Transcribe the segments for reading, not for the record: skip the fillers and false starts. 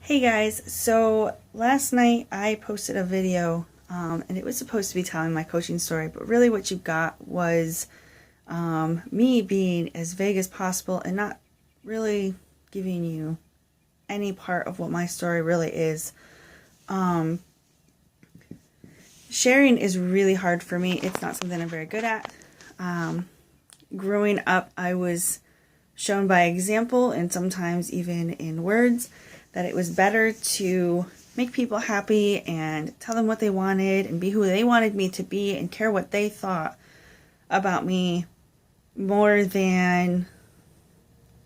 Hey guys, so last night I posted a video and it was supposed to be telling my coaching story, but really what you got was me being as vague as possible and not really giving you any part of what my story really is. Sharing is really hard for me. It's not something I'm very good at. Growing up, I was shown by example and sometimes even in words that it was better to make people happy and tell them what they wanted and be who they wanted me to be and care what they thought about me more than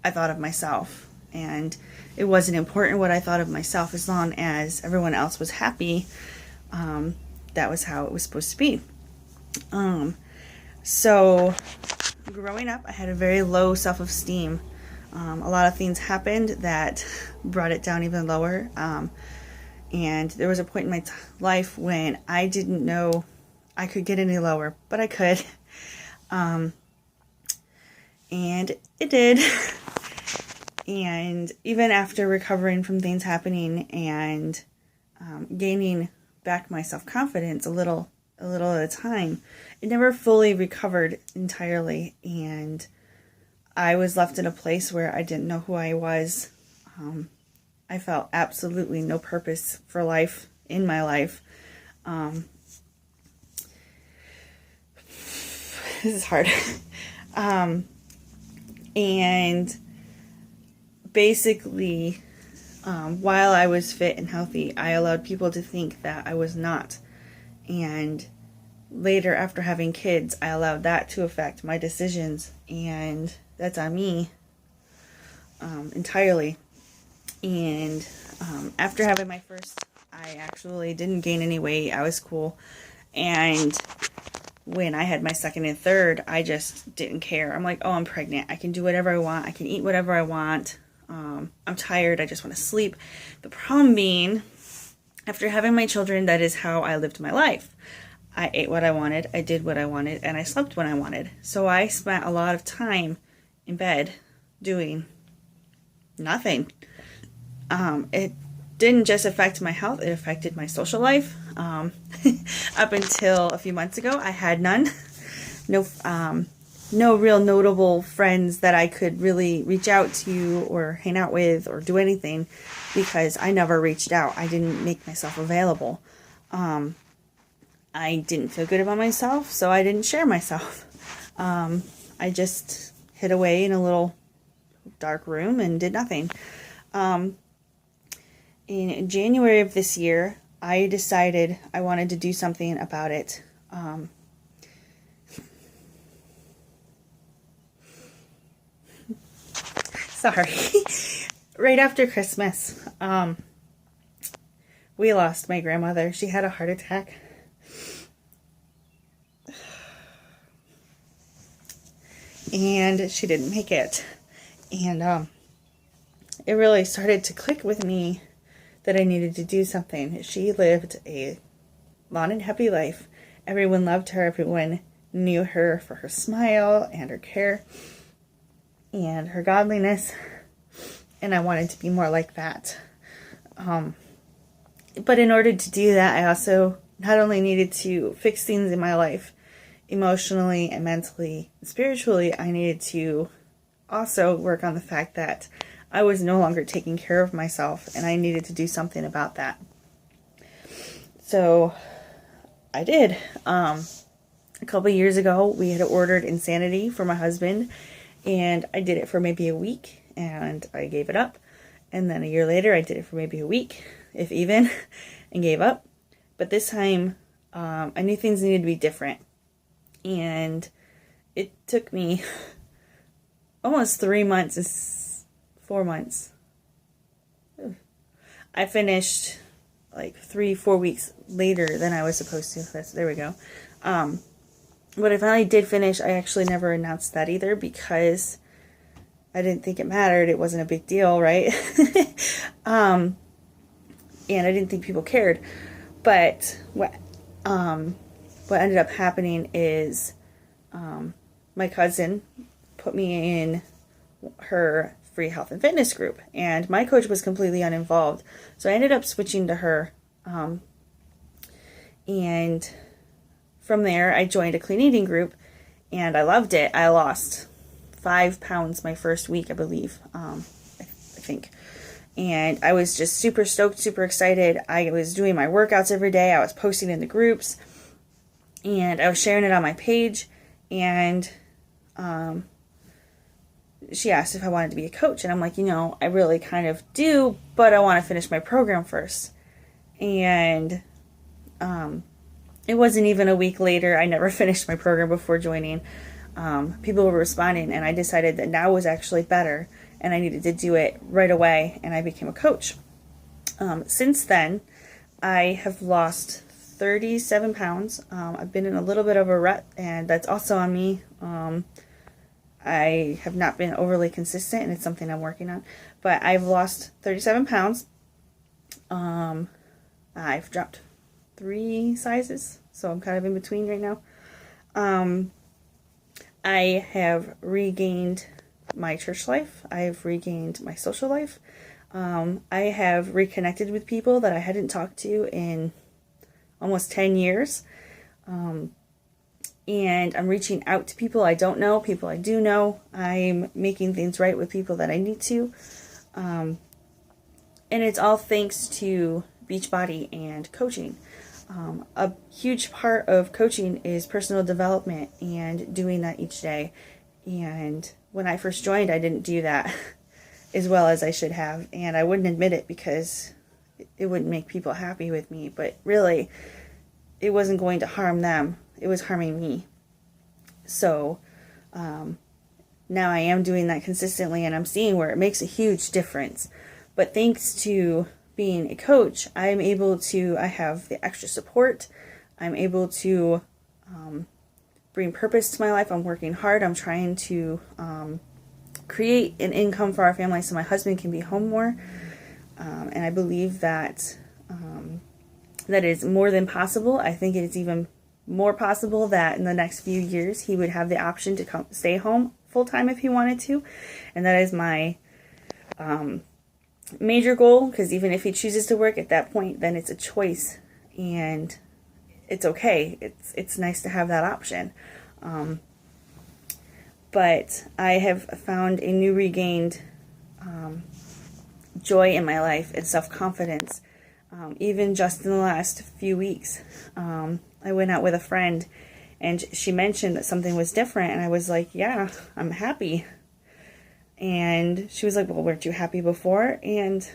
I thought of myself. And it wasn't important what I thought of myself as long as everyone else was happy. That was how it was supposed to be. So growing up, I had a very low self-esteem. A lot of things happened that brought it down even lower. And there was a point in my life when I didn't know I could get any lower, but I could. And it did. And even after recovering from things happening and gaining back my self-confidence a little at a time, it never fully recovered entirely. And I was left in a place where I didn't know who I was. I felt absolutely no purpose for life in my life. This is hard. And basically, while I was fit and healthy, I allowed people to think that I was not. And later, after having kids, I allowed that to affect my decisions. And that's on me entirely. And after having my first, I actually didn't gain any weight. I was cool. And when I had my second and third, I just didn't care. I'm like, oh, I'm pregnant. I can do whatever I want. I can eat whatever I want. I'm tired. I just want to sleep. The problem being, after having my children, that is how I lived my life. I ate what I wanted. I did what I wanted. And I slept when I wanted. So I spent a lot of time in bed doing nothing. It didn't just affect my health, it affected my social life. Up until a few months ago, I had none. No real notable friends that I could really reach out to or hang out with or do anything because I never reached out. I didn't make myself available. I didn't feel good about myself, so I didn't share myself. I just hid away in a little dark room and did nothing. In January of this year, I decided I wanted to do something about it. Sorry. Right after Christmas, we lost my grandmother. She had a heart attack. And she didn't make it. And it really started to click with me that I needed to do something. She lived a long and happy life. Everyone loved her. Everyone knew her for her smile and her care and her godliness. And I wanted to be more like that. But in order to do that, I also not only needed to fix things in my life, emotionally and mentally and spiritually, I needed to also work on the fact that I was no longer taking care of myself and I needed to do something about that. So I did. A couple years ago, we had ordered Insanity for my husband, and I did it for maybe a week and I gave it up. And then a year later, I did it for maybe a week, if even, and gave up. But this time, I knew things needed to be different. And it took me almost 3 months, 4 months. I finished like 3-4 weeks later than I was supposed to. There we go. But I finally did finish. I actually never announced that either because I didn't think it mattered. It wasn't a big deal, right? And I didn't think people cared. But what ended up happening is my cousin put me in her free health and fitness group, and my coach was completely uninvolved. So I ended up switching to her. And from there, I joined a clean eating group, and I loved it. I lost 5 pounds my first week, I believe, I think. And I was just super stoked, super excited. I was doing my workouts every day. I was posting in the groups, and I was sharing it on my page. And she asked if I wanted to be a coach, and I'm like, I really kind of do, but I want to finish my program first. And it wasn't even a week later. I never finished my program before joining. People were responding, and I decided that now was actually better, and I needed to do it right away, and I became a coach. Since then, I have lost 37 pounds. I've been in a little bit of a rut, and that's also on me. I have not been overly consistent, and it's something I'm working on. But I've lost 37 pounds. I've dropped 3 sizes, so I'm kind of in between right now. I have regained my church life. I've regained my social life. I have reconnected with people that I hadn't talked to in almost 10 years. And I'm reaching out to people I don't know, people I do know. I'm making things right with people that I need to. And it's all thanks to Beachbody and coaching. A huge part of coaching is personal development and doing that each day. And when I first joined, I didn't do that as well as I should have. And I wouldn't admit it because it wouldn't make people happy with me. But really, it wasn't going to harm them. It was harming me. So now I am doing that consistently, and I'm seeing where it makes a huge difference. But thanks to being a coach, I have the extra support. I'm able to bring purpose to my life. I'm working hard. I'm trying to create an income for our family so my husband can be home more. And I believe that that is more than possible. I think it is even more possible that in the next few years he would have the option to stay home full-time if he wanted to. And that is my major goal, because even if he chooses to work at that point, then it's a choice, and it's okay. It's nice to have that option. But I have found a new regained joy in my life and self-confidence. Even just in the last few weeks, I went out with a friend, and she mentioned that something was different, and I was like, yeah, I'm happy. And she was like, well, weren't you happy before? And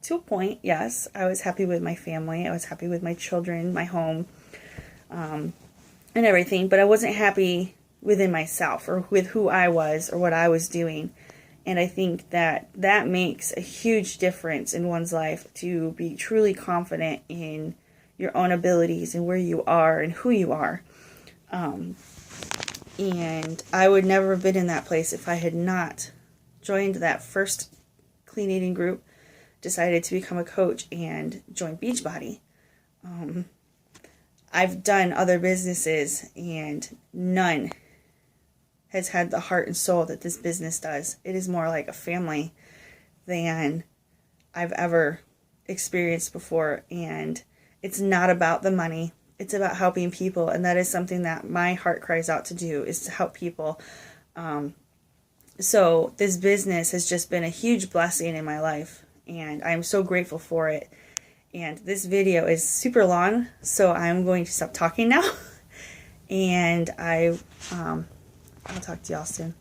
to a point, yes, I was happy with my family. I was happy with my children, my home, and everything. But I wasn't happy within myself or with who I was or what I was doing. And I think that that makes a huge difference in one's life, to be truly confident in your own abilities and where you are and who you are. And I would never have been in that place if I had not joined that first clean eating group, decided to become a coach, and joined Beachbody. I've done other businesses, and none has had the heart and soul that this business does. It is more like a family than I've ever experienced before. And it's not about the money. It's about helping people, and that is something that my heart cries out to do, is to help people. So this business has just been a huge blessing in my life, and I'm so grateful for it. And this video is super long, so I'm going to stop talking now, and I'll talk to y'all soon.